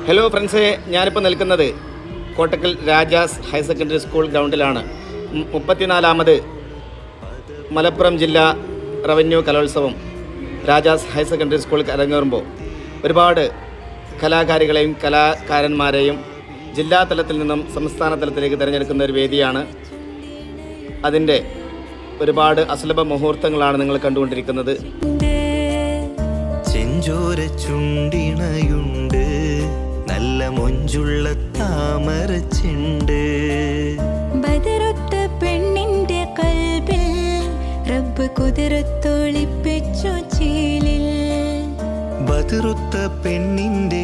Hello ഫ്രണ്ട്സേ, ഞാനിപ്പോൾ നിൽക്കുന്നത് Kottakkal Rajas higher secondary school ഗ്രൗണ്ടിലാണ്. 34ാമത് മലപ്പുറം ജില്ലാ റവന്യൂ കലോത്സവം രാജാസ് ഹയർ സെക്കൻഡറി സ്കൂളിൽ അരങ്ങേറുമ്പോൾ ഒരുപാട് കലാകാരികളെയും കലാകാരന്മാരെയും ജില്ലാ തലത്തിൽ നിന്നും സംസ്ഥാന തലത്തിലേക്ക് തിരഞ്ഞെടുക്കുന്ന ഒരു വേദിയാണ്. അതിൻ്റെ ഒരുപാട് അസുലഭ മുഹൂർത്തങ്ങളാണ് നിങ്ങൾ കണ്ടുകൊണ്ടിരിക്കുന്നത്. ചെഞ്ചോര ചുണ്ടിണയുണ്ട്, നല്ല മൊഞ്ചുള്ള താമര ചെണ്ട്. ബദറൊത്ത പെണ്ണിന്റെ കൽബിൽ റബ്ബ് കുതിരത്തൊളിപ്പിച്ചു ചീലിൽ. ബദറുത്ത പെണ്ണിന്റെ